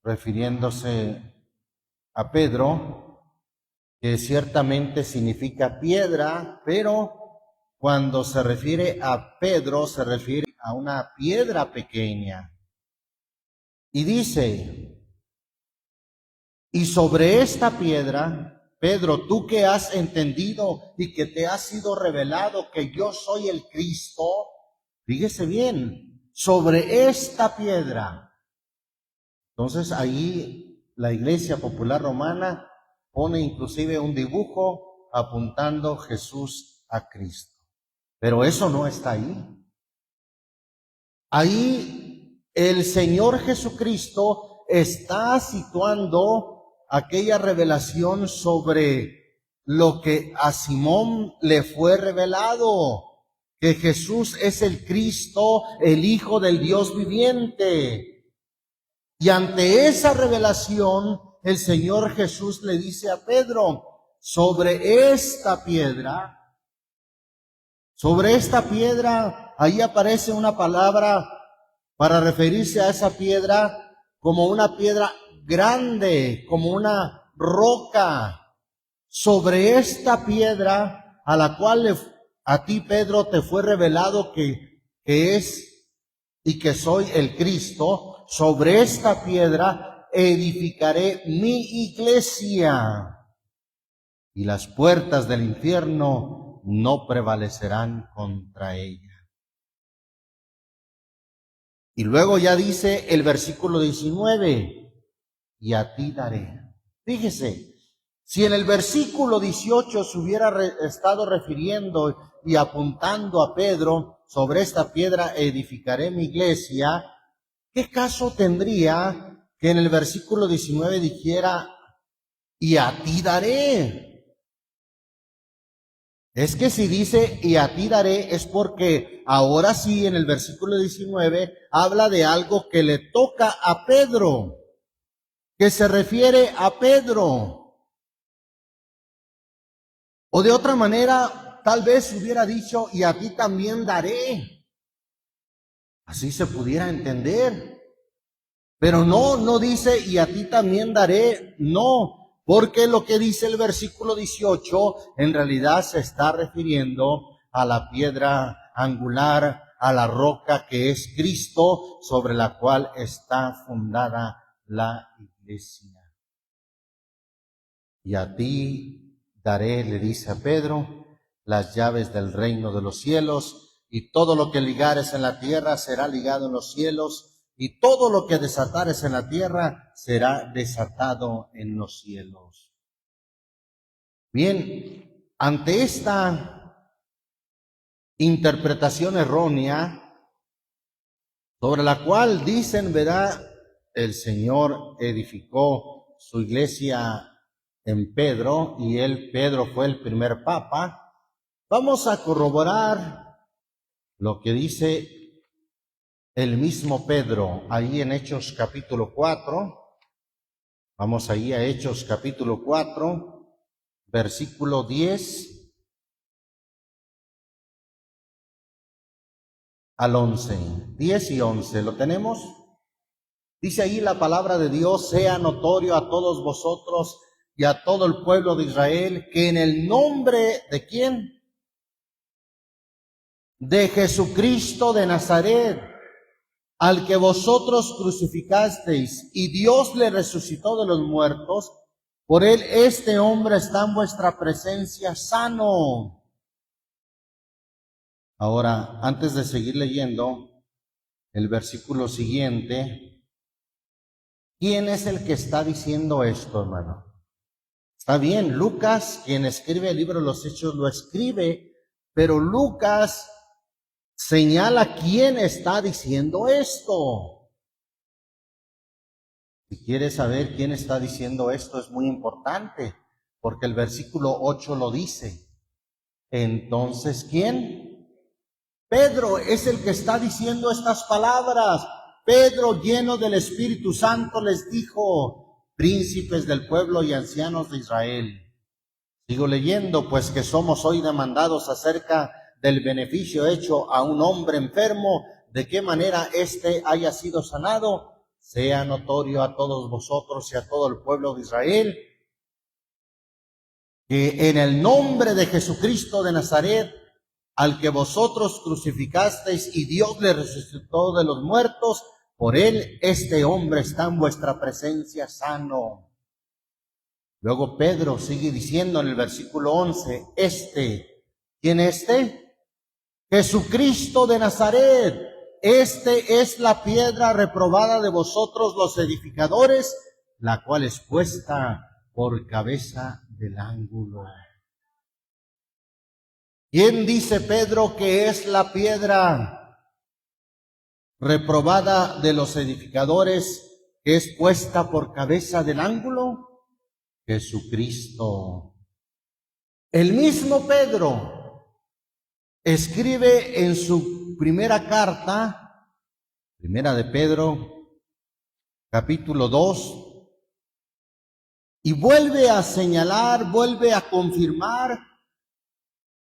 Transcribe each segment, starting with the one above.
refiriéndose a Pedro, que ciertamente significa piedra, pero cuando se refiere a Pedro, se refiere a una piedra pequeña. Y dice, y sobre esta piedra, Pedro, tú que has entendido y que te ha sido revelado que yo soy el Cristo, fíjese bien, sobre esta piedra. Entonces ahí la Iglesia Popular Romana pone inclusive un dibujo apuntando Jesús a Cristo. Pero eso no está ahí. Ahí el Señor Jesucristo está situando aquella revelación sobre lo que a Simón le fue revelado, que Jesús es el Cristo, el Hijo del Dios viviente. Y ante esa revelación, el Señor Jesús le dice a Pedro, sobre esta piedra, ahí aparece una palabra para referirse a esa piedra como una piedra grande, como una roca. Sobre esta piedra a la cual a ti, Pedro, te fue revelado que es y que soy el Cristo, sobre esta piedra edificaré mi iglesia y las puertas del infierno no prevalecerán contra ella. Y luego ya dice el versículo 19, y a ti daré. Fíjese, si en el versículo 18 se hubiera estado refiriendo y apuntando a Pedro, sobre esta piedra edificaré mi iglesia, ¿qué caso tendría que en el versículo 19 dijera, y a ti daré? Es que si dice, y a ti daré, es porque ahora sí en el versículo 19 habla de algo que le toca a Pedro, que se refiere a Pedro. O de otra manera, tal vez hubiera dicho, y a ti también daré. Así se pudiera entender. Pero no dice, y a ti también daré, no. Porque lo que dice el versículo 18 en realidad se está refiriendo a la piedra angular, a la roca que es Cristo, sobre la cual está fundada la iglesia. Y a ti daré, le dice a Pedro, las llaves del reino de los cielos, y todo lo que ligares en la tierra será ligado en los cielos, y todo lo que desatares en la tierra será desatado en los cielos. Bien, ante esta interpretación errónea, sobre la cual dicen, ¿verdad? El Señor edificó su iglesia en Pedro, y Pedro fue el primer papa. Vamos a corroborar lo que dice el mismo Pedro, ahí en Hechos capítulo 4, vamos ahí a Hechos capítulo 4, versículo 10 al 11, 10 y 11, ¿lo tenemos? Dice ahí la palabra de Dios, sea notorio a todos vosotros y a todo el pueblo de Israel, que en el nombre ¿de quién? De Jesucristo de Nazaret, al que vosotros crucificasteis, y Dios le resucitó de los muertos, por él este hombre está en vuestra presencia sano. Ahora, antes de seguir leyendo el versículo siguiente, ¿quién es el que está diciendo esto, hermano? Está bien, Lucas, quien escribe el libro de los Hechos, lo escribe, pero Lucas señala quién está diciendo esto. Si quieres saber quién está diciendo esto, es muy importante, porque el versículo 8 lo dice. Entonces, ¿quién? Pedro es el que está diciendo estas palabras. Pedro, lleno del Espíritu Santo, les dijo, príncipes del pueblo y ancianos de Israel. Sigo leyendo, pues que somos hoy demandados acerca del beneficio hecho a un hombre enfermo, de qué manera éste haya sido sanado. sea notorio a todos vosotros y a todo el pueblo de Israel, que en el nombre de Jesucristo de Nazaret, al que vosotros crucificasteis y Dios le resucitó de los muertos, por él este hombre está en vuestra presencia sano. Luego Pedro sigue diciendo en el versículo 11, ¿quién Jesucristo de Nazaret. Es la piedra reprobada de vosotros los edificadores, la cual es puesta por cabeza del ángulo. ¿Quién dice Pedro que es la piedra reprobada de los edificadores, que es puesta por cabeza del ángulo? Jesucristo. El mismo Pedro escribe en su primera carta, primera de Pedro, capítulo 2, y vuelve a señalar, vuelve a confirmar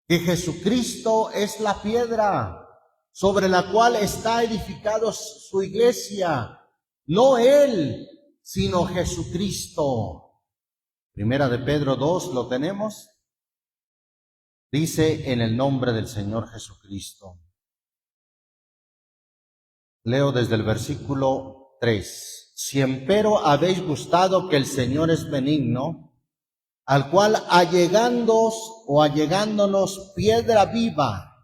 que Jesucristo es la piedra sobre la cual está edificado su iglesia. No él, sino Jesucristo. Primera de Pedro 2, ¿lo tenemos? Dice, en el nombre del Señor Jesucristo. Leo desde el versículo 3. Si empero habéis gustado que el Señor es benigno, al cual allegándonos piedra viva,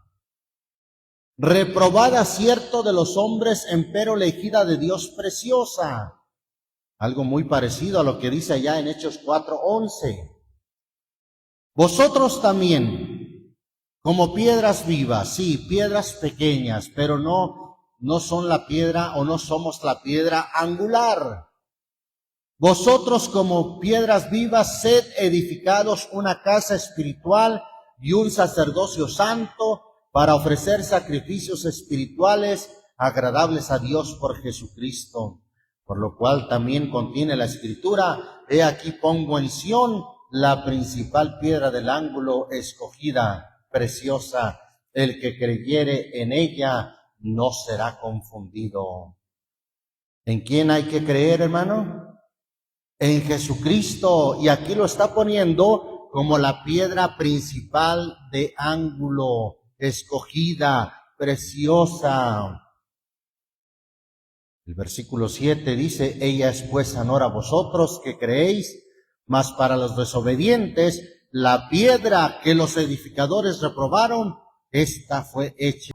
reprobada cierto de los hombres, empero elegida de Dios preciosa. Algo muy parecido a lo que dice allá en Hechos 4:11. Vosotros también, como piedras vivas, sí, piedras pequeñas, pero no son la piedra o no somos la piedra angular. Vosotros como piedras vivas, sed edificados una casa espiritual y un sacerdocio santo para ofrecer sacrificios espirituales agradables a Dios por Jesucristo. Por lo cual también contiene la Escritura, he aquí pongo en Sión la principal piedra del ángulo, escogida, preciosa. El que creyere en ella no será confundido. ¿En quién hay que creer, hermano? En Jesucristo, y aquí lo está poniendo como la piedra principal de ángulo, escogida, preciosa. El versículo 7 dice, ella es pues honor a vosotros que creéis, mas para los desobedientes, la piedra que los edificadores reprobaron, esta fue hecha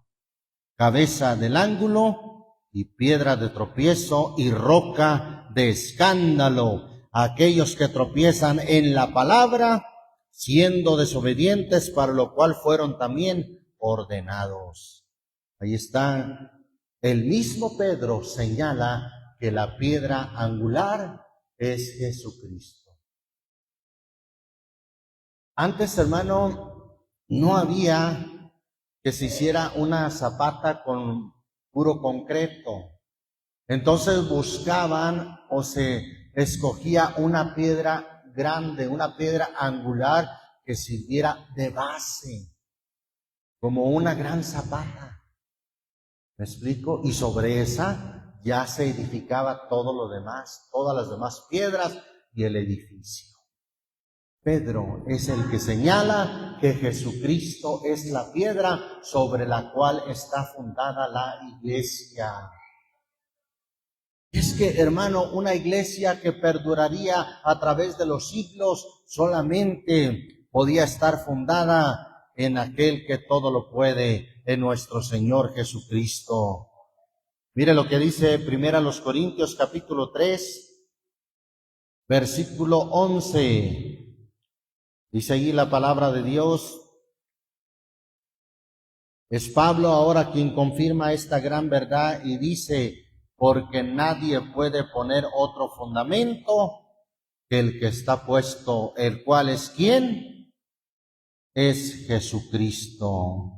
cabeza del ángulo y piedra de tropiezo y roca de escándalo. Aquellos que tropiezan en la palabra, siendo desobedientes, para lo cual fueron también ordenados. Ahí está. El mismo Pedro señala que la piedra angular es Jesucristo. Antes, hermano, no había que se hiciera una zapata con puro concreto. Entonces buscaban o se escogía una piedra grande, una piedra angular que sirviera de base, como una gran zapata. ¿Me explico? Y sobre esa ya se edificaba todo lo demás, todas las demás piedras y el edificio. Pedro es el que señala que Jesucristo es la piedra sobre la cual está fundada la iglesia. Es que, hermano, una iglesia que perduraría a través de los siglos solamente podía estar fundada en aquel que todo lo puede, en nuestro Señor Jesucristo. Mire lo que dice 1 Corintios capítulo 3, versículo 11. Dice allí la palabra de Dios. Es Pablo ahora quien confirma esta gran verdad y dice, porque nadie puede poner otro fundamento que el que está puesto, el cual es ¿quién? Es Jesucristo.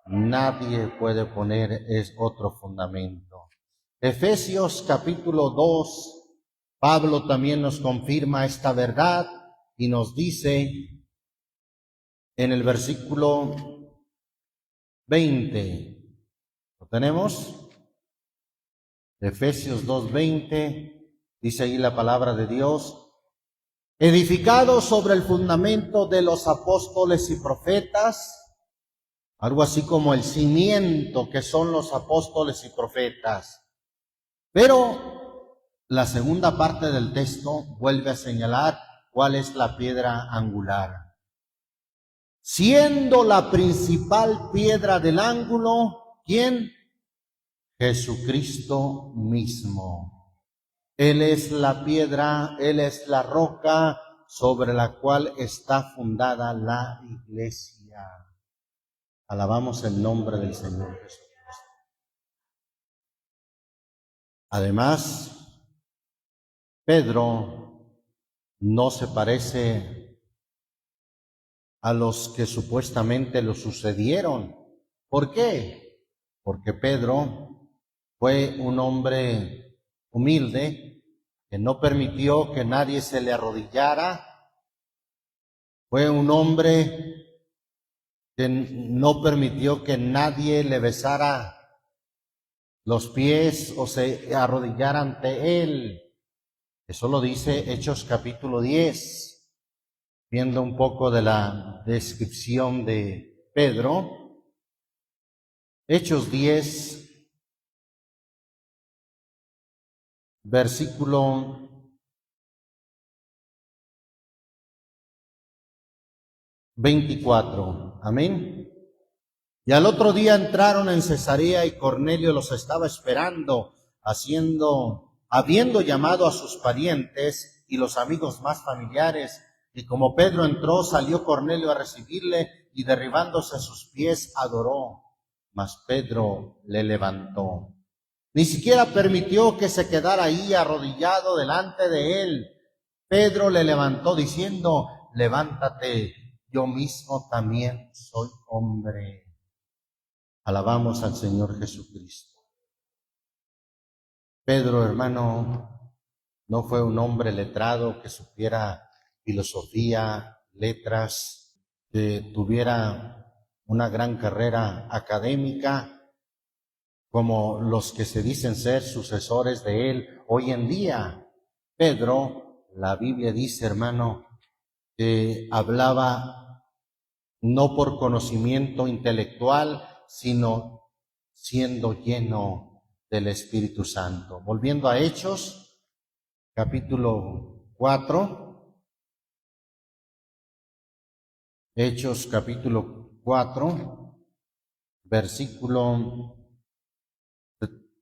Nadie puede poner otro fundamento. Efesios capítulo 2, Pablo también nos confirma esta verdad y nos dice en el versículo 20, ¿lo tenemos? Efesios 2:20, dice ahí la palabra de Dios, edificado sobre el fundamento de los apóstoles y profetas, algo así como el cimiento que son los apóstoles y profetas. Pero la segunda parte del texto vuelve a señalar cuál es la piedra angular. Siendo la principal piedra del ángulo, ¿quién? Jesucristo mismo. Él es la piedra, Él es la roca sobre la cual está fundada la iglesia. Alabamos el nombre del Señor Jesucristo. Además, Pedro no se parece a los que supuestamente lo sucedieron. ¿Por qué? Porque Pedro fue un hombre humilde que no permitió que nadie se le arrodillara. Fue un hombre que no permitió que nadie le besara los pies o se arrodillara ante él. Eso lo dice Hechos capítulo 10, viendo un poco de la descripción de Pedro. Hechos 10, versículo 24. Amén. Y al otro día entraron en Cesarea y Cornelio los estaba esperando, habiendo llamado a sus parientes y los amigos más familiares. Y como Pedro entró, salió Cornelio a recibirle y derribándose a sus pies adoró. Mas Pedro le levantó. Ni siquiera permitió que se quedara ahí arrodillado delante de él. Pedro le levantó diciendo, levántate, yo mismo también soy hombre. Alabamos al Señor Jesucristo. Pedro, hermano, no fue un hombre letrado que supiera filosofía, letras, que tuviera una gran carrera académica, como los que se dicen ser sucesores de él hoy en día. Pedro, la Biblia dice, hermano, que hablaba no por conocimiento intelectual, sino siendo lleno del Espíritu Santo. Volviendo a Hechos, capítulo 4. Hechos, capítulo 4, versículo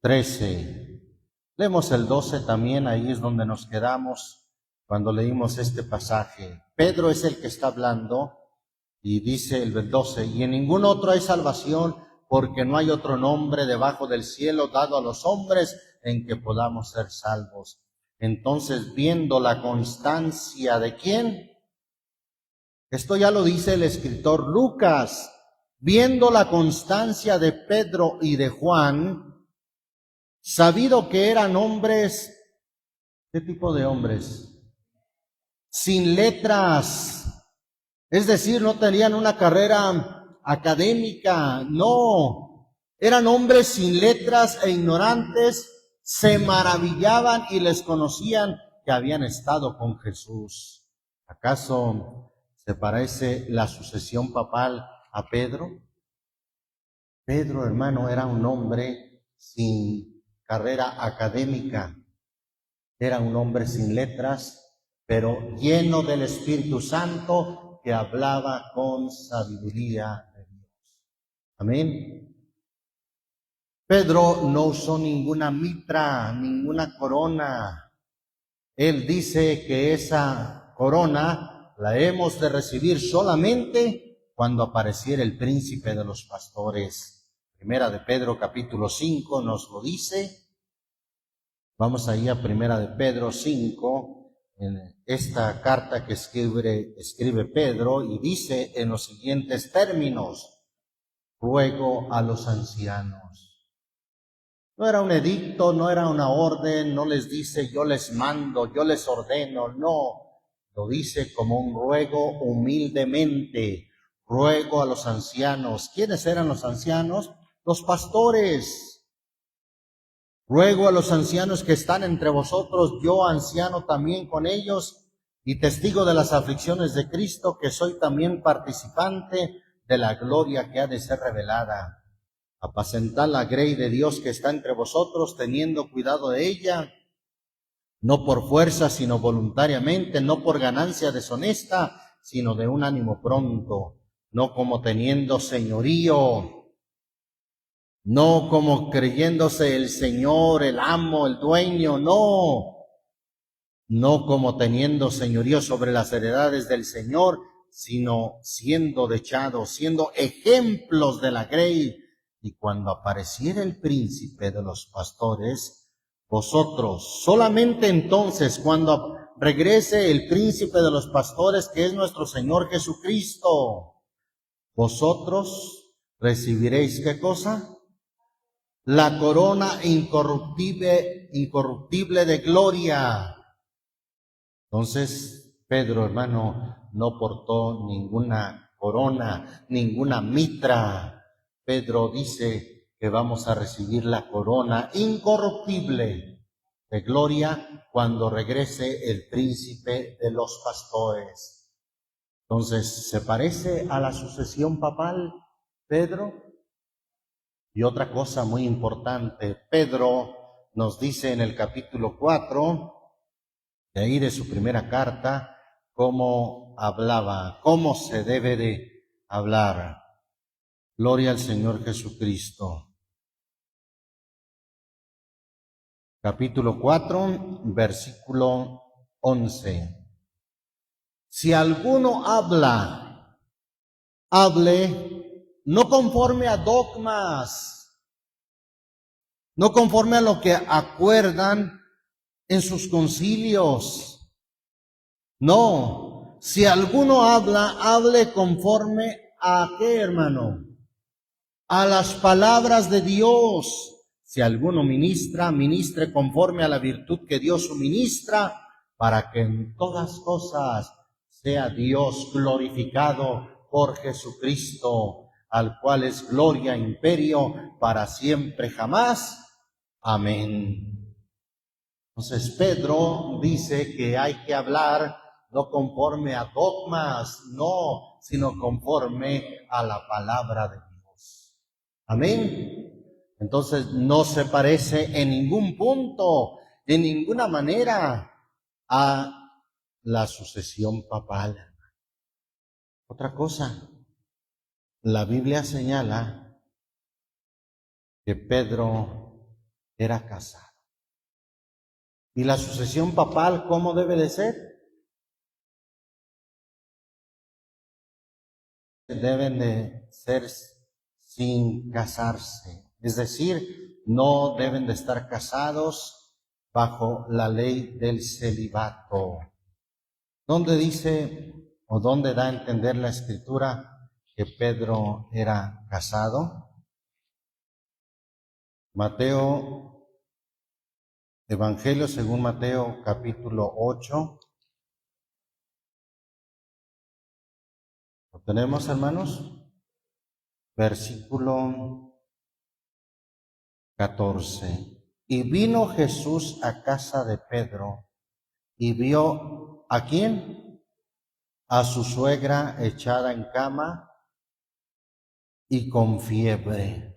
13. Leemos el 12 también, ahí es donde nos quedamos cuando leímos este pasaje. Pedro es el que está hablando. Y dice el 12, y en ningún otro hay salvación, porque no hay otro nombre debajo del cielo dado a los hombres en que podamos ser salvos. Entonces, viendo la constancia de ¿quién? Esto ya lo dice el escritor Lucas. Viendo la constancia de Pedro y de Juan, sabido que eran hombres, ¿qué tipo de hombres? Sin letras. Es decir, no tenían una carrera académica, no. Eran hombres sin letras e ignorantes, se maravillaban y les conocían que habían estado con Jesús. ¿Acaso se parece la sucesión papal a Pedro? Pedro, hermano, era un hombre sin carrera académica, era un hombre sin letras, pero lleno del Espíritu Santo, que hablaba con sabiduría de Dios. Amén. Pedro no usó ninguna mitra, ninguna corona. Él dice que esa corona la hemos de recibir solamente cuando apareciera el príncipe de los pastores. Primera de Pedro capítulo 5 nos lo dice. Vamos ahí a Primera de Pedro 5. En esta carta que escribe Pedro y dice en los siguientes términos, ruego a los ancianos. No era un edicto, no era una orden, no les dice yo les mando, yo les ordeno, no, lo dice como un ruego humildemente, ruego a los ancianos. ¿Quiénes eran los ancianos? Los pastores. Ruego a los ancianos que están entre vosotros, yo anciano también con ellos, y testigo de las aflicciones de Cristo, que soy también participante de la gloria que ha de ser revelada. Apacentad la grey de Dios que está entre vosotros, teniendo cuidado de ella, no por fuerza, sino voluntariamente, no por ganancia deshonesta, sino de un ánimo pronto, no como teniendo señorío, no como creyéndose el Señor, el amo, el dueño, no como teniendo señorío sobre las heredades del Señor, sino siendo dechados, siendo ejemplos de la grey. Y cuando apareciera el príncipe de los pastores, vosotros, solamente entonces, cuando regrese el príncipe de los pastores, que es nuestro Señor Jesucristo, vosotros recibiréis, ¿qué cosa? La corona incorruptible de gloria. Entonces, Pedro, hermano, no portó ninguna corona, ninguna mitra. Pedro dice que vamos a recibir la corona incorruptible de gloria cuando regrese el príncipe de los pastores. Entonces, ¿se parece a la sucesión papal, Pedro? Y otra cosa muy importante, Pedro nos dice en el capítulo 4, de ahí de su primera carta, cómo hablaba, cómo se debe de hablar. Gloria al Señor Jesucristo. Capítulo 4, versículo 11. Si alguno hable no conforme a dogmas, no conforme a lo que acuerdan en sus concilios. No, si alguno hable conforme a ¿qué, hermano? A las palabras de Dios. Si alguno ministre conforme a la virtud que Dios suministra, para que en todas cosas sea Dios glorificado por Jesucristo, al cual es gloria, imperio, para siempre jamás. Amén. Entonces Pedro dice que hay que hablar no conforme a dogmas, no, sino conforme a la palabra de Dios. Amén. Entonces no se parece en ningún punto, de ninguna manera, a la sucesión papal. Otra cosa, la Biblia señala que Pedro era casado. ¿Y la sucesión papal cómo debe de ser? Deben de ser sin casarse. Es decir, no deben de estar casados bajo la ley del celibato. ¿Dónde dice o dónde da a entender la Escritura que Pedro era casado? Evangelio según Mateo capítulo 8. ¿Lo tenemos, hermanos? Versículo 14. Y vino Jesús a casa de Pedro y vio ¿a quién? A su suegra echada en cama y con fiebre.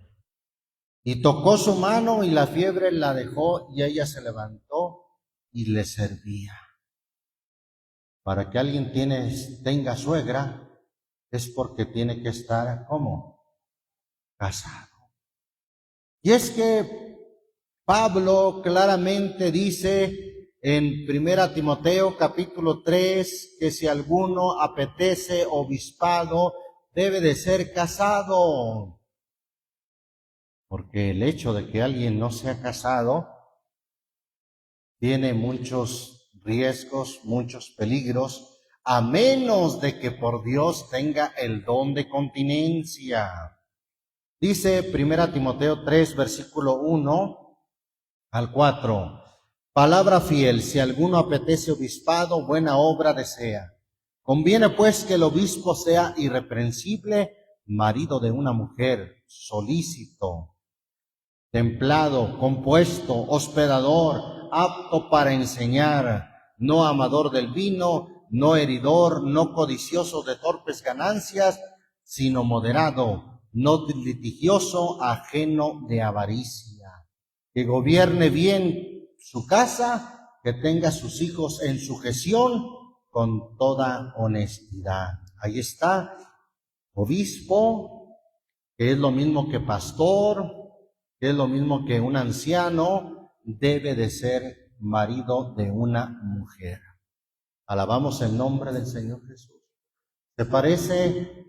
Y tocó su mano y la fiebre la dejó y ella se levantó y le servía. Para que alguien tenga suegra es porque tiene que estar, ¿cómo? Casado. Y es que Pablo claramente dice en 1 Timoteo capítulo 3 que si alguno apetece obispado debe de ser casado. Porque el hecho de que alguien no sea casado tiene muchos riesgos, muchos peligros, a menos de que por Dios tenga el don de continencia. Dice 1 Timoteo 3, versículo 1 al 4. Palabra fiel, si alguno apetece obispado, buena obra desea. Conviene pues que el obispo sea irreprensible, marido de una mujer, solícito, templado, compuesto, hospedador, apto para enseñar, no amador del vino, no heridor, no codicioso de torpes ganancias, sino moderado, no litigioso, ajeno de avaricia. Que gobierne bien su casa, que tenga sus hijos en sujeción con toda honestidad. Ahí está, obispo, que es lo mismo que pastor, que es lo mismo que un anciano, debe de ser marido de una mujer. Alabamos el nombre del Señor Jesús. ¿Te parece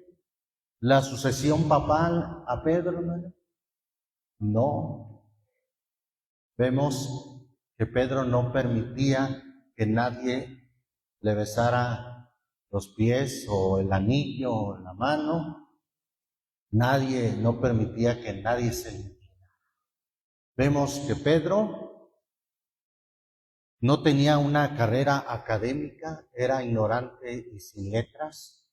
la sucesión papal a Pedro, hermano? No. Vemos que Pedro no permitía que nadie le besara los pies o el anillo o la mano. Nadie, no permitía que nadie se limpiara. Vemos que Pedro no tenía una carrera académica, era ignorante y sin letras,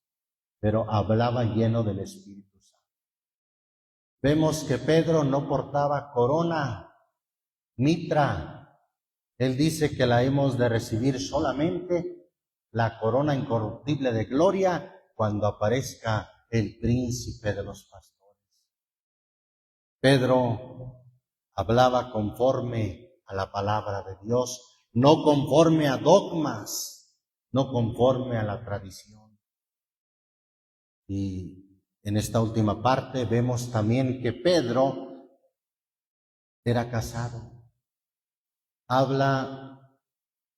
pero hablaba lleno del Espíritu Santo. Vemos que Pedro no portaba corona, mitra. Él dice que la hemos de recibir solamente la corona incorruptible de gloria cuando aparezca el príncipe de los pastores. Pedro hablaba conforme a la palabra de Dios, no conforme a dogmas, no conforme a la tradición. Y en esta última parte vemos también que Pedro era casado. Habla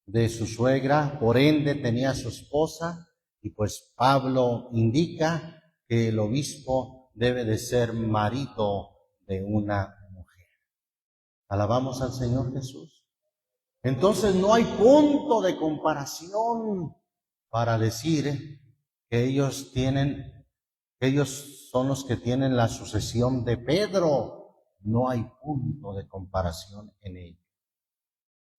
de su suegra, por ende tenía su esposa, y pues Pablo indica que el obispo debe de ser marido de una mujer. Alabamos al Señor Jesús. Entonces no hay punto de comparación para decir que ellos son los que tienen la sucesión de Pedro. No hay punto de comparación en ello.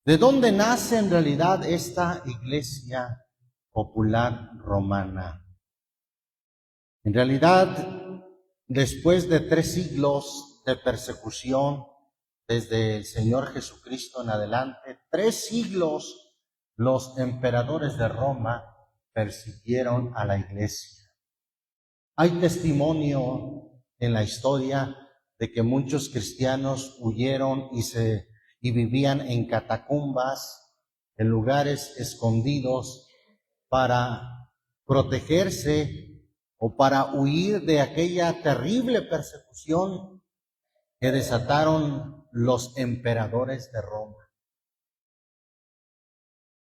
¿De dónde nace en realidad esta iglesia popular romana? En realidad, después de 3 siglos de persecución, desde el Señor Jesucristo en adelante, 3 siglos los emperadores de Roma persiguieron a la iglesia. Hay testimonio en la historia de que muchos cristianos huyeron y vivían en catacumbas, en lugares escondidos, para protegerse o para huir de aquella terrible persecución que desataron los emperadores de Roma.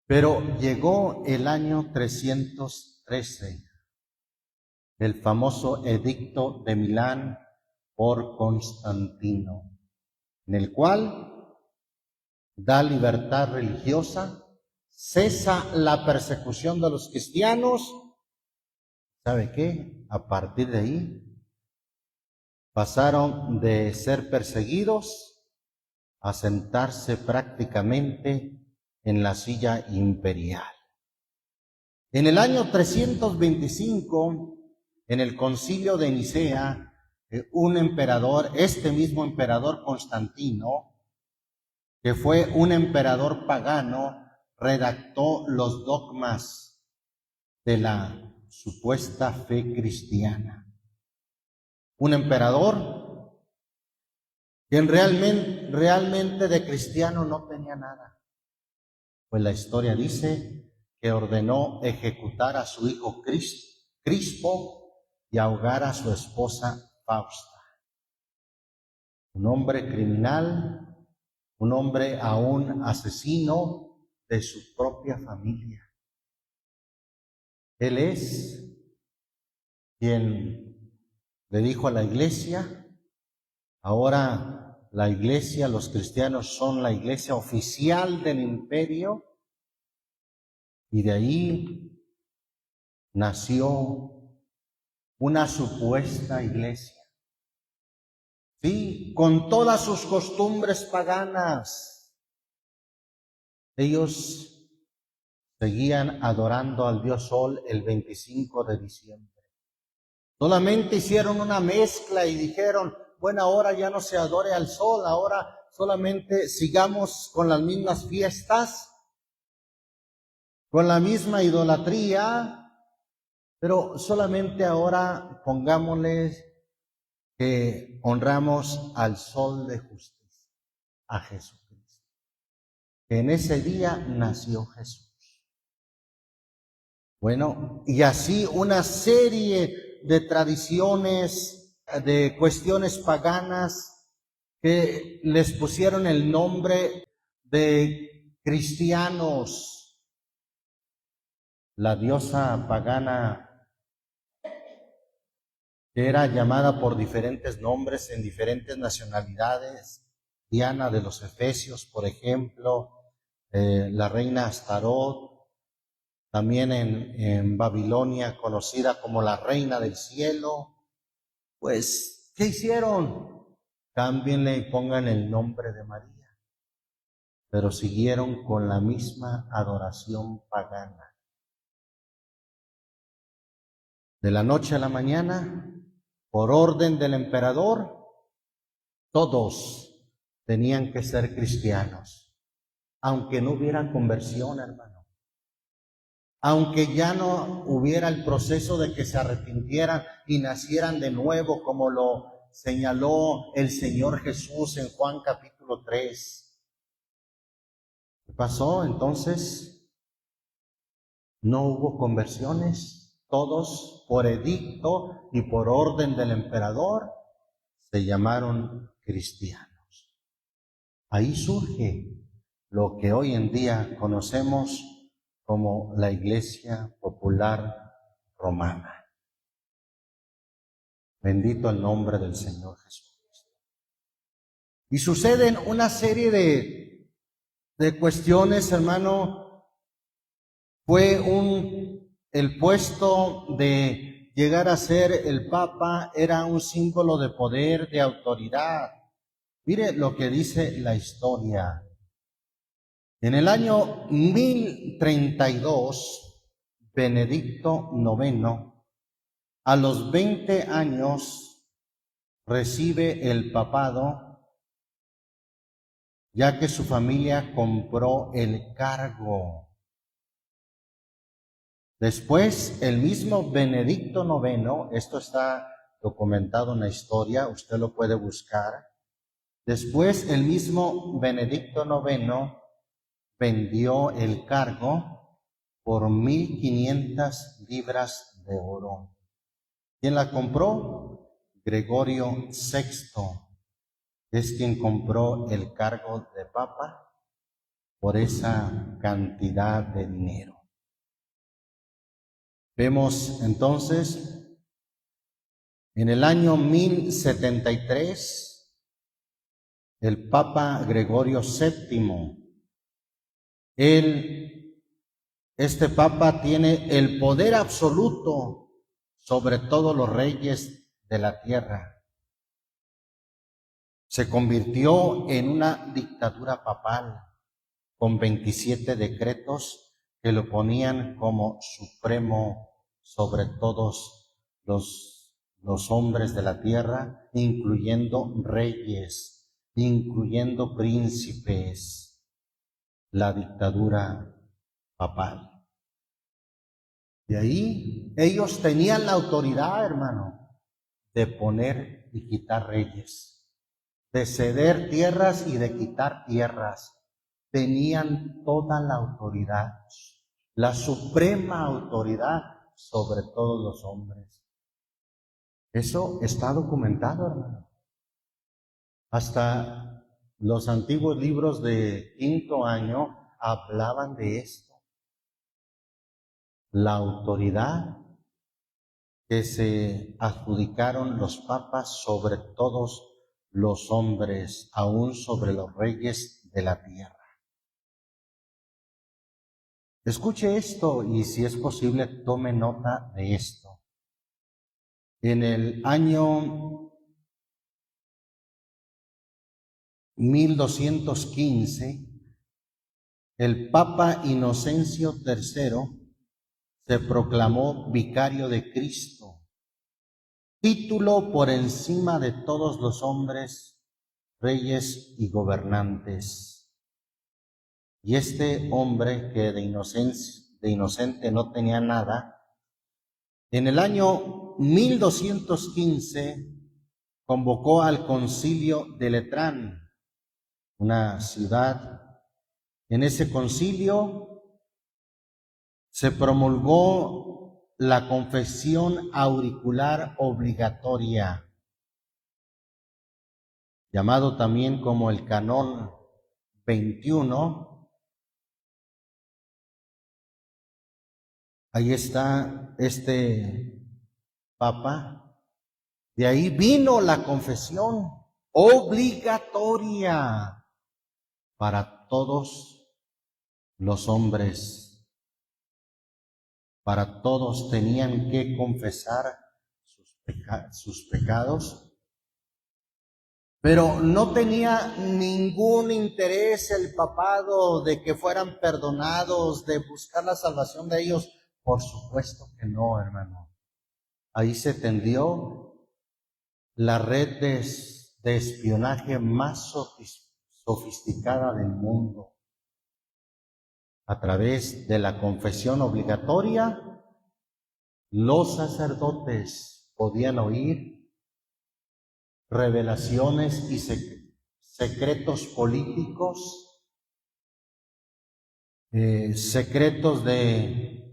Pero llegó el año 313, el famoso edicto de Milán por Constantino, en el cual da libertad religiosa, cesa la persecución de los cristianos. ¿Sabe qué? A partir de ahí pasaron de ser perseguidos a sentarse prácticamente en la silla imperial. En el año 325, en el concilio de Nicea, un emperador, este mismo emperador Constantino, que fue un emperador pagano, redactó los dogmas de la supuesta fe cristiana. Un emperador que realmente de cristiano no tenía nada. Pues la historia dice que ordenó ejecutar a su hijo Crispo y ahogar a su esposa Fausta. Un hombre criminal, un hombre aún asesino de su propia familia. Él es quien le dijo a la iglesia: ahora la iglesia, los cristianos son la iglesia oficial del imperio, y de ahí nació una supuesta iglesia. Sí, con todas sus costumbres paganas. Ellos seguían adorando al dios Sol el 25 de diciembre. Solamente hicieron una mezcla y dijeron: buena hora ya no se adore al sol, ahora solamente sigamos con las mismas fiestas, con la misma idolatría, pero solamente ahora pongámosle que honramos al sol de justicia, a Jesucristo. Que en ese día nació Jesús. Bueno, y así una serie de tradiciones, de cuestiones paganas que les pusieron el nombre de cristianos. La diosa pagana, que era llamada por diferentes nombres en diferentes nacionalidades, Diana de los Efesios, por ejemplo, la reina Astarot, también en Babilonia conocida como la reina del cielo. Pues, ¿qué hicieron? Cámbienle y pongan el nombre de María. Pero siguieron con la misma adoración pagana. De la noche a la mañana, por orden del emperador, todos tenían que ser cristianos, aunque no hubiera conversión, hermano. Aunque ya no hubiera el proceso de que se arrepintieran y nacieran de nuevo, como lo señaló el Señor Jesús en Juan capítulo 3. ¿Qué pasó? Entonces, no hubo conversiones. Todos, por edicto y por orden del emperador, se llamaron cristianos. Ahí surge lo que hoy en día conocemos como la Iglesia Popular Romana. Bendito el nombre del Señor Jesucristo. Y suceden una serie de cuestiones, hermano. El puesto de llegar a ser el Papa era un símbolo de poder, de autoridad. Mire lo que dice la historia. En el año 1032, Benedicto IX, a los 20 años, recibe el papado, ya que su familia compró el cargo. Después, el mismo Benedicto IX, esto está documentado en la historia, usted lo puede buscar. Después, el mismo Benedicto IX vendió el cargo por 1,500 libras de oro. ¿Quién la compró? Gregorio VI. Es quien compró el cargo de papa por esa cantidad de dinero. Vemos entonces, en el año 1073, el Papa Gregorio VII, este Papa tiene el poder absoluto sobre todos los reyes de la tierra. Se convirtió en una dictadura papal con 27 decretos que lo ponían como supremo sobre todos los hombres de la tierra, incluyendo reyes, incluyendo príncipes. La dictadura papal. Y ahí ellos tenían la autoridad, hermano, de poner y quitar reyes, de ceder tierras y de quitar tierras. Tenían toda la autoridad, la suprema autoridad sobre todos los hombres. Eso está documentado, hermano. Hasta los antiguos libros de quinto año hablaban de esto. La autoridad que se adjudicaron los papas sobre todos los hombres, aún sobre los reyes de la tierra. Escuche esto y, si es posible, tome nota de esto. En el año 1215, el Papa Inocencio III se proclamó vicario de Cristo título por encima de todos los hombres, reyes y gobernantes. Y este hombre que de inocente no tenía nada, en el año 1215 convocó al concilio de Letrán, una ciudad. En ese concilio se promulgó la confesión auricular obligatoria, llamado también como el Canón 21. Ahí está este Papa. De ahí vino la confesión obligatoria para todos los hombres. Para todos tenían que confesar sus pecados, pero no tenía ningún interés el papado de que fueran perdonados, de buscar la salvación de ellos. Por supuesto que no, hermano. Ahí se tendió la red de espionaje más sofisticada del mundo. A través de la confesión obligatoria, los sacerdotes podían oír revelaciones y secretos políticos, secretos de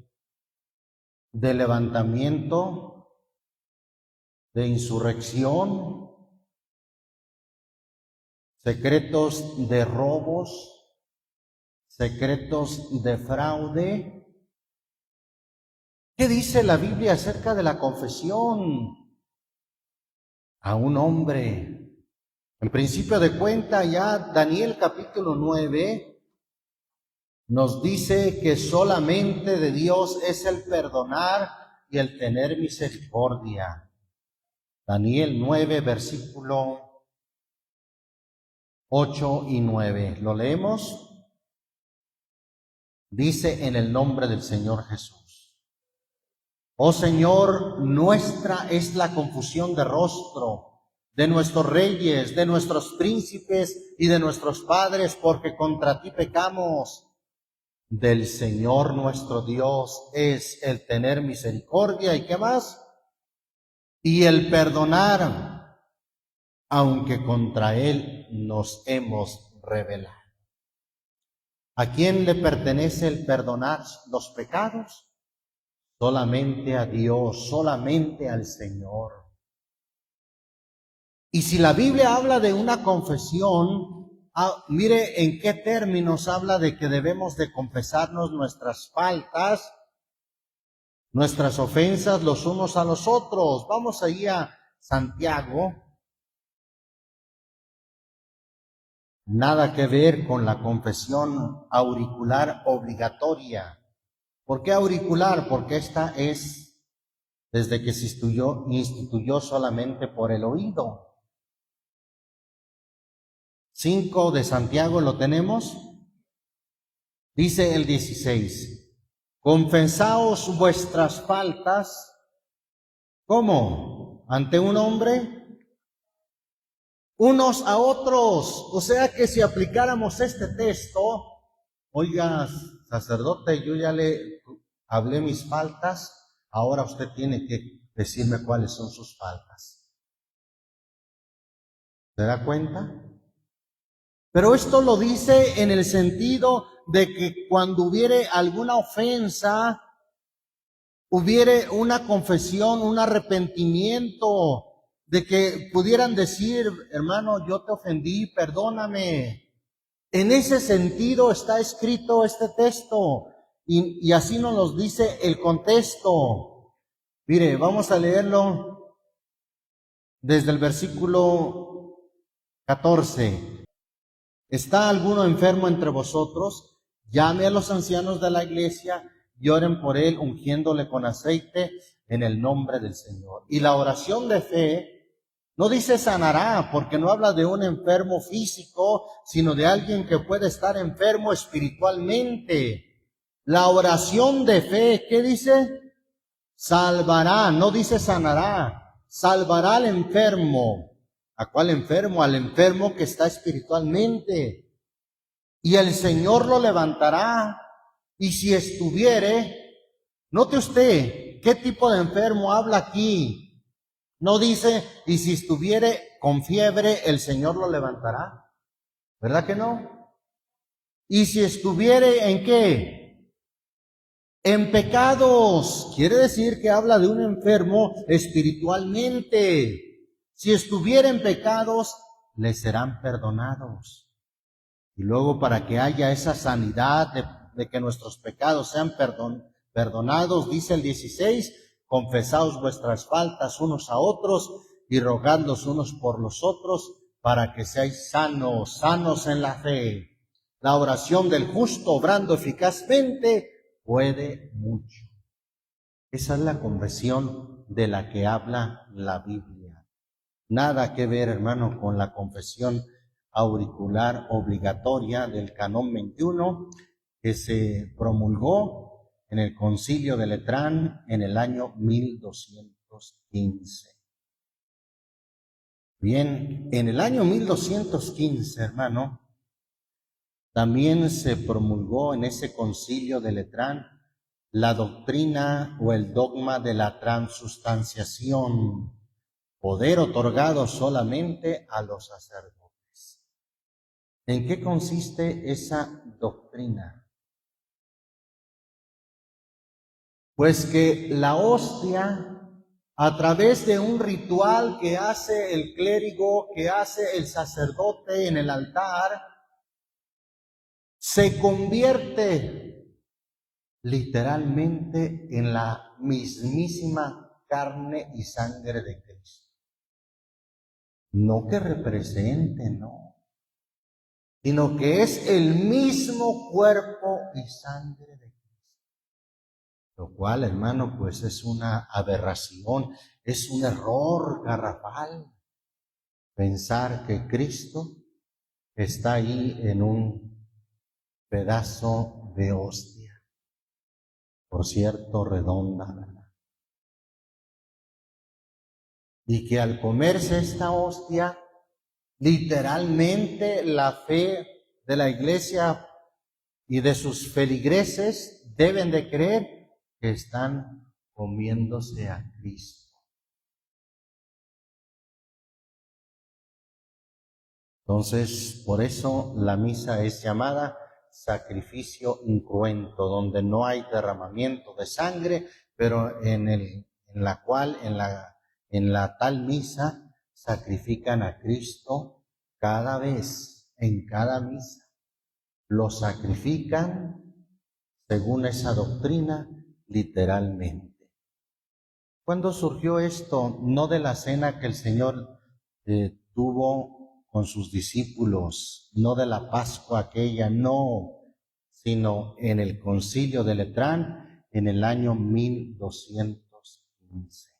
levantamiento, de insurrección, secretos de robos, secretos de fraude. ¿Qué dice la Biblia acerca de la confesión a un hombre? En principio de cuenta, ya Daniel capítulo 9 nos dice que solamente de Dios es el perdonar y el tener misericordia. Daniel 9, versículo 8 y 9. ¿Lo leemos? Dice: en el nombre del Señor Jesús. Oh Señor, nuestra es la confusión de rostro de nuestros reyes, de nuestros príncipes y de nuestros padres, porque contra ti pecamos. Del Señor nuestro Dios es el tener misericordia, ¿y qué más? Y el perdonar, aunque contra Él nos hemos rebelado. ¿A quién le pertenece el perdonar los pecados? Solamente a Dios, solamente al Señor. Y si la Biblia habla de una confesión, mire en qué términos habla de que debemos de confesarnos nuestras faltas, nuestras ofensas los unos a los otros. Vamos ahí a Santiago. Nada que ver con la confesión auricular obligatoria. ¿Por qué auricular? Porque esta es desde que se instituyó solamente por el oído. 5 de Santiago, ¿lo tenemos? Dice el 16. Confesaos vuestras faltas, ¿cómo? ¿Ante un hombre? Unos a otros. O sea que si aplicáramos este texto, oiga, sacerdote, yo ya le hablé mis faltas, ahora usted tiene que decirme cuáles son sus faltas. ¿Se da cuenta? Pero esto lo dice en el sentido de que cuando hubiere alguna ofensa, hubiere una confesión, un arrepentimiento, de que pudieran decir: hermano, yo te ofendí, perdóname. En ese sentido está escrito este texto, y así nos lo dice el contexto. Mire, vamos a leerlo desde el versículo 14. ¿Está alguno enfermo entre vosotros? Llame a los ancianos de la iglesia y oren por él, ungiéndole con aceite en el nombre del Señor. Y la oración de fe no dice sanará, porque no habla de un enfermo físico, sino de alguien que puede estar enfermo espiritualmente. La oración de fe, ¿qué dice? Salvará, no dice sanará. salvará al enfermo. ¿A cuál enfermo? Al enfermo que está espiritualmente. Y el Señor lo levantará. Y si estuviere, note usted, ¿qué tipo de enfermo habla aquí? No dice, y si estuviere con fiebre, el Señor lo levantará. ¿Verdad que no? Y si estuviere ¿en qué? En pecados. Quiere decir que habla de un enfermo espiritualmente. Si estuviera en pecados, le serán perdonados. Y luego para que haya esa sanidad de que nuestros pecados sean perdonados, dice el 16, confesaos vuestras faltas unos a otros y rogad los unos por los otros para que seáis sanos, sanos en la fe. La oración del justo, obrando eficazmente, puede mucho. Esa es la confesión de la que habla la Biblia. Nada que ver, hermano, con la confesión auricular obligatoria del Canón 21 que se promulgó en el Concilio de Letrán en el año 1215. Bien, en el año 1215, hermano, también se promulgó en ese Concilio de Letrán la doctrina o el dogma de la transustanciación, poder otorgado solamente a los sacerdotes. ¿En qué consiste esa doctrina? Pues que la hostia, a través de un ritual que hace el clérigo, que hace el sacerdote en el altar, se convierte literalmente en la mismísima carne y sangre de Cristo. No que represente, no, sino que es el mismo cuerpo y sangre de Cristo. Lo cual, hermano, pues es una aberración, es un error garrafal pensar que Cristo está ahí en un pedazo de hostia, por cierto, redonda, ¿verdad? Y que al comerse esta hostia, literalmente la fe de la iglesia y de sus feligreses deben de creer que están comiéndose a Cristo. Entonces, por eso la misa es llamada sacrificio incruento, donde no hay derramamiento de sangre, pero en la tal misa sacrifican a Cristo cada vez, en cada misa. Lo sacrifican, según esa doctrina, literalmente. ¿Cuándo surgió esto? No de la cena que el Señor tuvo con sus discípulos, no de la Pascua aquella, no, sino en el Concilio de Letrán en el año 1215.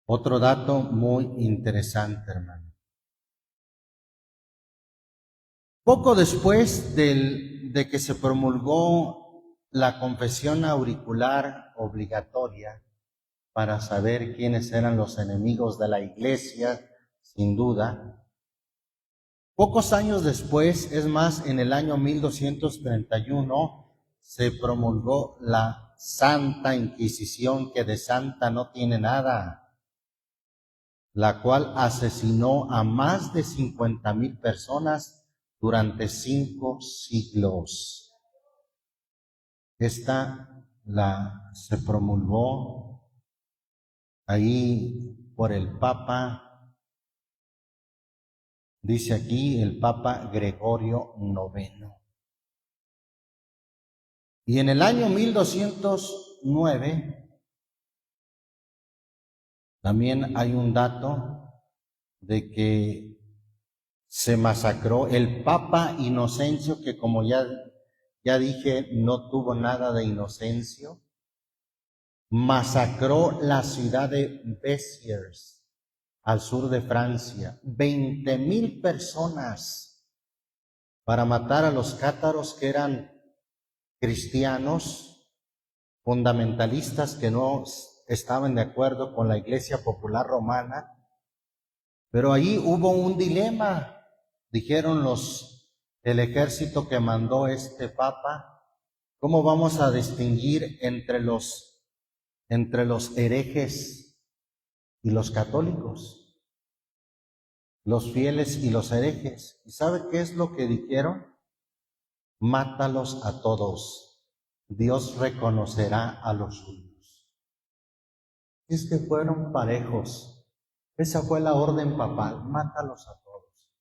Otro dato muy interesante, hermano. Poco después de que se promulgó la confesión auricular obligatoria para saber quiénes eran los enemigos de la iglesia, sin duda, pocos años después, es más, en el año 1231, se promulgó la Santa Inquisición, que de santa no tiene nada, la cual asesinó a más de 50,000 personas durante 5 siglos. Esta se promulgó ahí por el Papa, dice aquí el Papa Gregorio IX. Y en el año 1209 también hay un dato de que se masacró el Papa Inocencio, que como ya dije, no tuvo nada de inocencio, masacró la ciudad de Béziers, al sur de Francia, 20,000 personas para matar a los cátaros, que eran cristianos fundamentalistas que no estaban de acuerdo con la Iglesia Popular Romana, pero ahí hubo un dilema. Dijeron el ejército que mandó este papa, ¿cómo vamos a distinguir entre los herejes y los católicos? Los fieles y los herejes. ¿Y sabe qué es lo que dijeron? Mátalos a todos. Dios reconocerá a los suyos. Es que fueron parejos. Esa fue la orden papal. Mátalos a todos.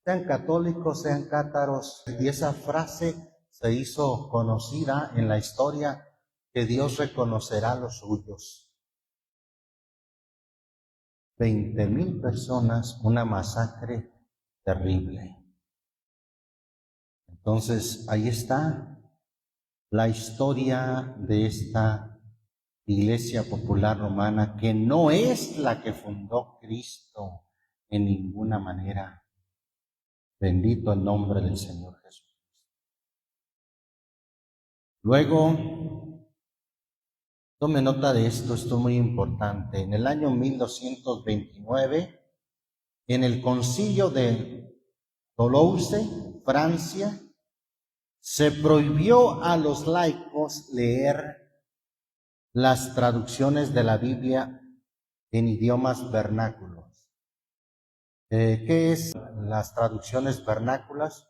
Sean católicos, sean cátaros. Y esa frase se hizo conocida en la historia, que Dios reconocerá a los suyos. 20,000 personas, una masacre terrible. Entonces, ahí está la historia de esta Iglesia Popular Romana, que no es la que fundó Cristo en ninguna manera. Bendito el nombre del Señor Jesús. Luego, tome nota de esto es muy importante. En el año 1229, en el concilio de Toulouse, Francia, se prohibió a los laicos leer las traducciones de la Biblia en idiomas vernáculos. ¿Qué es las traducciones vernáculas?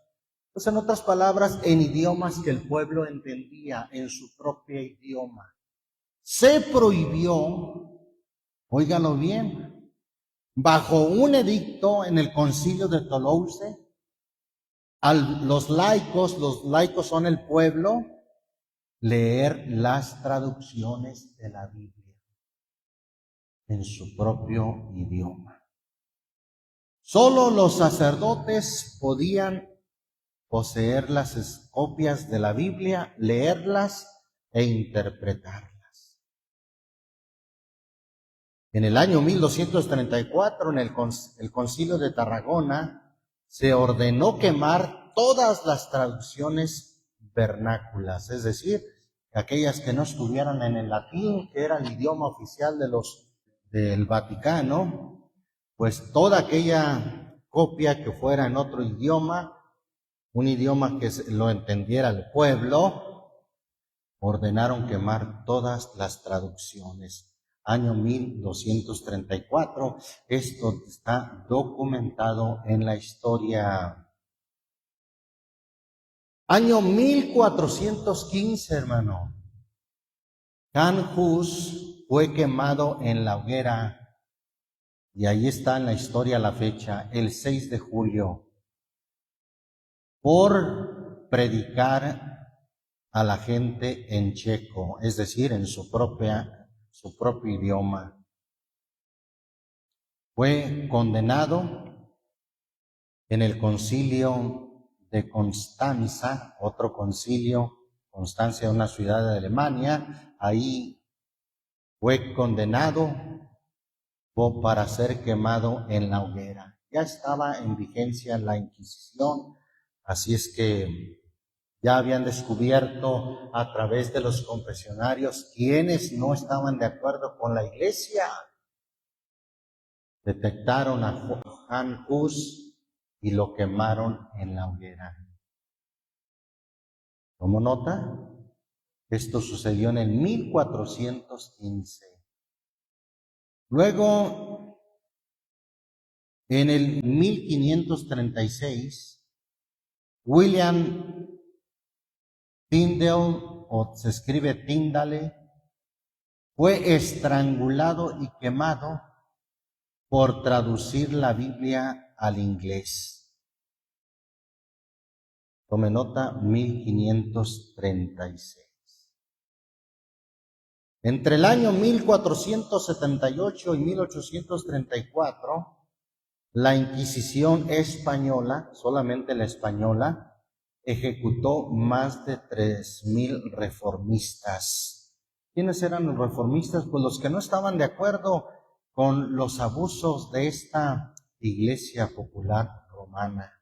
Pues en otras palabras, en idiomas que el pueblo entendía, en su propio idioma. Se prohibió, óigalo bien, bajo un edicto en el concilio de Toulouse, los laicos son el pueblo, leer las traducciones de la Biblia en su propio idioma. Solo los sacerdotes podían poseer las copias de la Biblia, leerlas e interpretarlas. En el año 1234, en el Concilio de Tarragona, se ordenó quemar todas las traducciones vernáculas, es decir, aquellas que no estuvieran en el latín, que era el idioma oficial del Vaticano, pues toda aquella copia que fuera en otro idioma, un idioma que lo entendiera el pueblo, ordenaron quemar todas las traducciones. Año 1234, esto está documentado en la historia. Año 1415, hermano. Jan Hus fue quemado en la hoguera, y ahí está en la historia la fecha, el 6 de julio, por predicar a la gente en checo, es decir, en su propio idioma. Fue condenado en el concilio de Constanza, otro concilio, Constancia, una ciudad de Alemania. Ahí fue condenado para ser quemado en la hoguera. Ya estaba en vigencia la Inquisición, así es que ya habían descubierto a través de los confesionarios quienes no estaban de acuerdo con la Iglesia. Detectaron a Jan Hus y lo quemaron en la hoguera. ¿Tomó nota? Esto sucedió en el 1415. Luego, en el 1536, William Tyndale, o se escribe Tyndale, fue estrangulado y quemado por traducir la Biblia al inglés. Tome nota, 1536. Entre el año 1478 y 1834, la Inquisición española, solamente la española, ejecutó más de 3,000 reformistas. ¿Quiénes eran los reformistas? Pues los que no estaban de acuerdo con los abusos de esta Iglesia Popular Romana.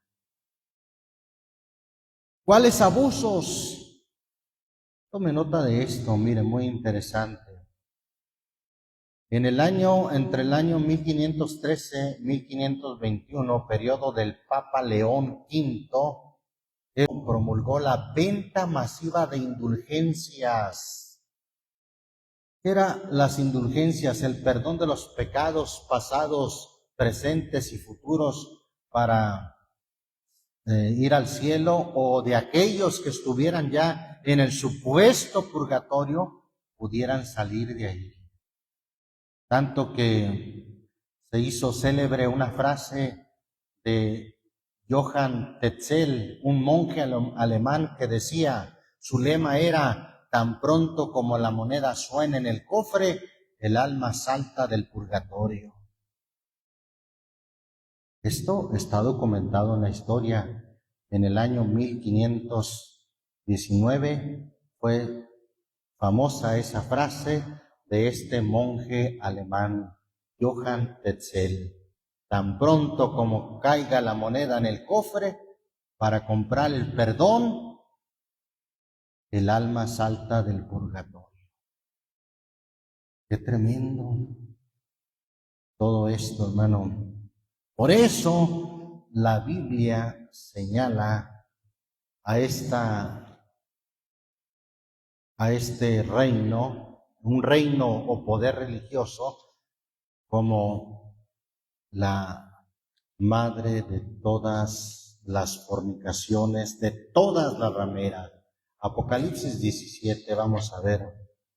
¿Cuáles abusos? Tome nota de esto, mire, muy interesante. Entre el año 1513-1521, periodo del Papa León V, él promulgó la venta masiva de indulgencias. ¿Qué eran las indulgencias? El perdón de los pecados pasados, presentes y futuros para ir al cielo, o de aquellos que estuvieran ya en el supuesto purgatorio, pudieran salir de ahí. Tanto que se hizo célebre una frase de Johann Tetzel, un monje alemán, que decía, su lema era: tan pronto como la moneda suena en el cofre, el alma salta del purgatorio. Esto está documentado en la historia. En el año 1519 fue famosa esa frase de este monje alemán, Johann Tetzel. Tan pronto como caiga la moneda en el cofre para comprar el perdón, el alma salta del purgatorio. Qué tremendo todo esto, hermano. Por eso la Biblia señala a este reino, un reino o poder religioso, como la madre de todas las fornicaciones, de todas las rameras. Apocalipsis 17, vamos a ver,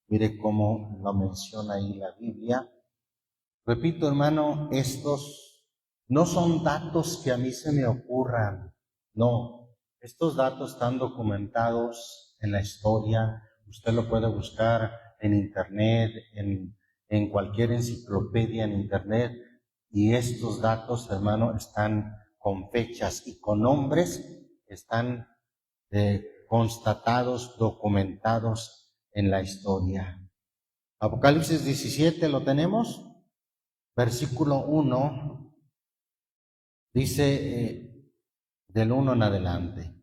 mire cómo lo menciona ahí la Biblia. Repito, hermano, estos no son datos que a mí se me ocurran, no, estos datos están documentados en la historia. Usted lo puede buscar en internet, en cualquier enciclopedia en internet, y estos datos, hermano, están con fechas y con nombres, están constatados, documentados en la historia. Apocalipsis 17, ¿lo tenemos? Versículo 1, dice del 1 en adelante.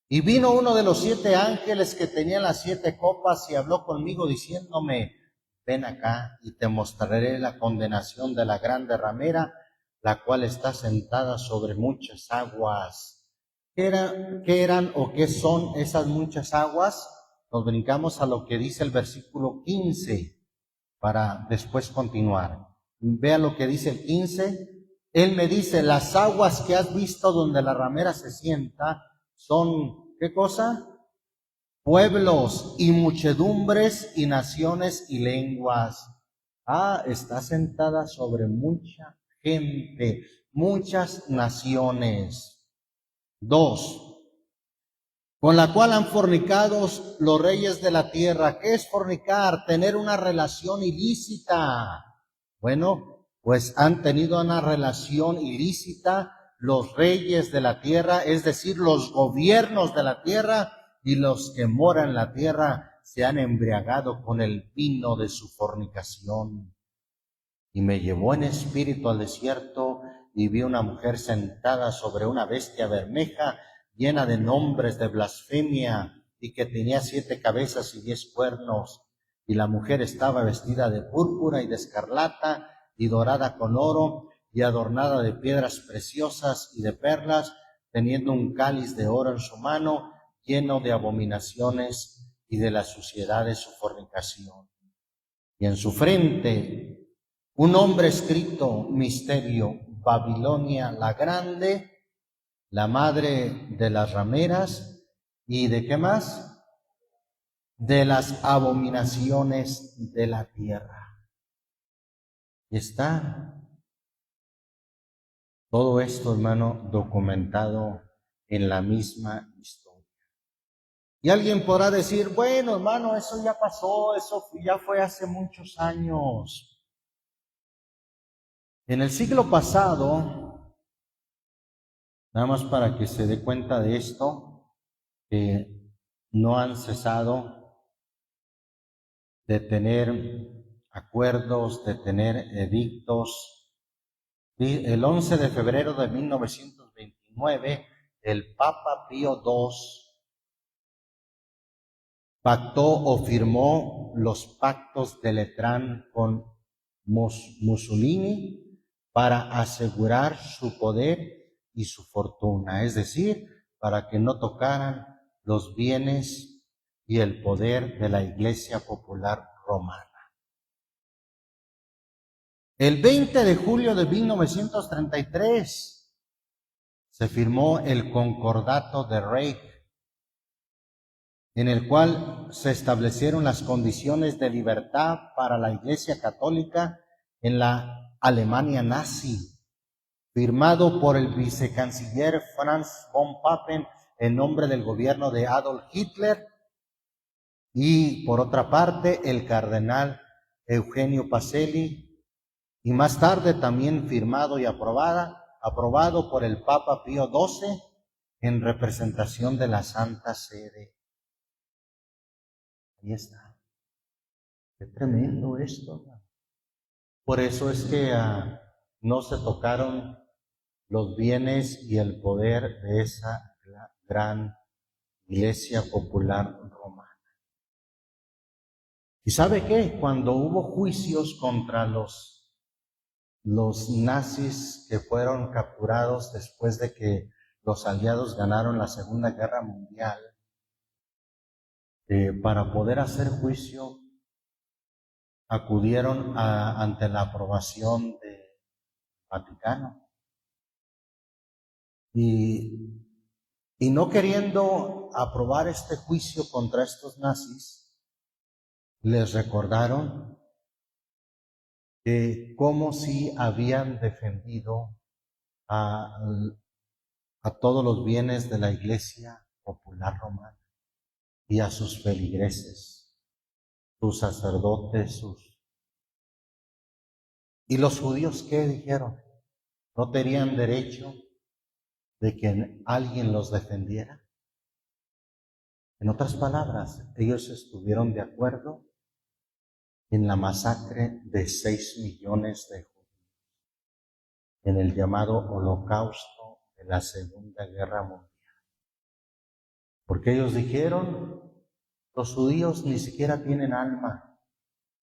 Y vino uno de los 7 ángeles que tenía las 7 copas y habló conmigo diciéndome: ven acá y te mostraré la condenación de la grande ramera, la cual está sentada sobre muchas aguas. ¿Qué eran o qué son esas muchas aguas? Nos brincamos a lo que dice el versículo 15 para después continuar. Vea lo que dice el 15. Él me dice: las aguas que has visto donde la ramera se sienta son, ¿qué cosa? Pueblos y muchedumbres y naciones y lenguas. Está sentada sobre mucha gente, muchas naciones. 2. Con la cual han fornicado los reyes de la tierra. ¿Qué es fornicar? Tener una relación ilícita. Bueno, pues han tenido una relación ilícita los reyes de la tierra, es decir, los gobiernos de la tierra, y los que moran en la tierra se han embriagado con el vino de su fornicación. Y me llevó en espíritu al desierto, y vi una mujer sentada sobre una bestia bermeja, llena de nombres de blasfemia, y que tenía 7 cabezas y 10 cuernos. Y la mujer estaba vestida de púrpura y de escarlata, y dorada con oro, y adornada de piedras preciosas y de perlas, teniendo un cáliz de oro en su mano, lleno de abominaciones y de la suciedad de su fornicación. Y en su frente un nombre escrito: Misterio, Babilonia la Grande, la madre de las rameras, y ¿de qué más? De las abominaciones de la tierra. Y está todo esto, hermano, documentado en la misma historia. Y alguien podrá decir: bueno, hermano, eso ya pasó, eso ya fue hace muchos años. En el siglo pasado, nada más para que se dé cuenta de esto, que no han cesado de tener acuerdos, de tener edictos. El 11 de febrero de 1929, el Papa Pío II pactó o firmó los pactos de Letrán con Mussolini para asegurar su poder y su fortuna, es decir, para que no tocaran los bienes y el poder de la Iglesia Popular Romana. El 20 de julio de 1933 se firmó el Concordato de Reich, en el cual se establecieron las condiciones de libertad para la Iglesia Católica en la Alemania nazi, firmado por el vicecanciller Franz von Papen en nombre del gobierno de Adolf Hitler, y por otra parte el cardenal Eugenio Pacelli, y más tarde también firmado y aprobado por el Papa Pío XII en representación de la Santa Sede. Ahí está. Qué tremendo esto. Por eso es que no se tocaron los bienes y el poder de esa gran Iglesia Popular Romana. ¿Y sabe qué? Cuando hubo juicios contra los nazis que fueron capturados después de que los aliados ganaron la Segunda Guerra Mundial, para poder hacer juicio, acudieron ante la aprobación del Vaticano. Y no queriendo aprobar este juicio contra estos nazis, les recordaron cómo si habían defendido a todos los bienes de la Iglesia Popular Romana y a sus feligreses, sus sacerdotes, ¿Y los judíos qué dijeron? ¿No tenían derecho de que alguien los defendiera? En otras palabras, ellos estuvieron de acuerdo en la masacre de 6 millones de judíos, en el llamado Holocausto de la Segunda Guerra Mundial. Porque ellos dijeron, los judíos ni siquiera tienen alma,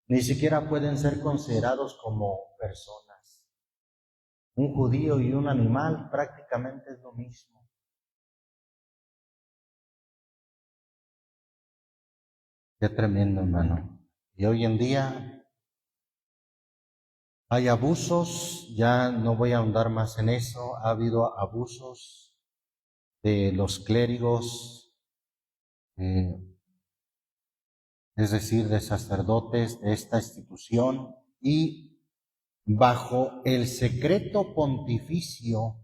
ni siquiera pueden ser considerados como personas. Un judío y un animal prácticamente es lo mismo. Qué tremendo, hermano. Y hoy en día hay abusos, ya no voy a ahondar más en eso, ha habido abusos de los clérigos, es decir, de sacerdotes de esta institución, y bajo el secreto pontificio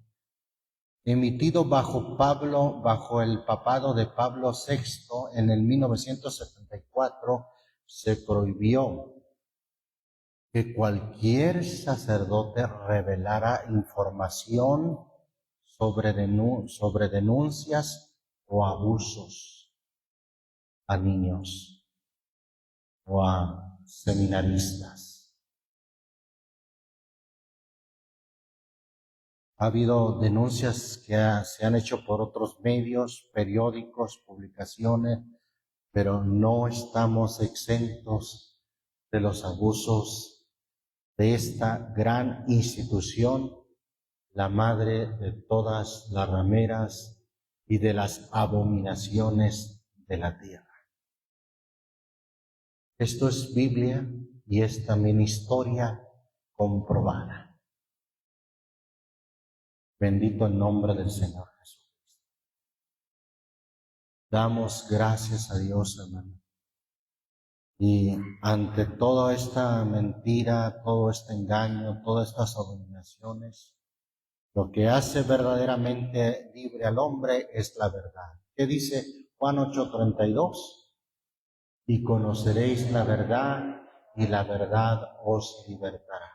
emitido bajo el papado de Pablo VI en el 1974, se prohibió que cualquier sacerdote revelara información sobre denuncias o abusos a niños o a seminaristas. Ha habido denuncias que se han hecho por otros medios, periódicos, publicaciones, pero no estamos exentos de los abusos de esta gran institución, la madre de todas las rameras y de las abominaciones de la tierra. Esto es Biblia y es también historia comprobada. Bendito el nombre del Señor Jesucristo. Damos gracias a Dios, hermano. Y ante toda esta mentira, todo este engaño, todas estas abominaciones, lo que hace verdaderamente libre al hombre es la verdad. ¿Qué dice Juan 8:32? Y conoceréis la verdad, y la verdad os libertará.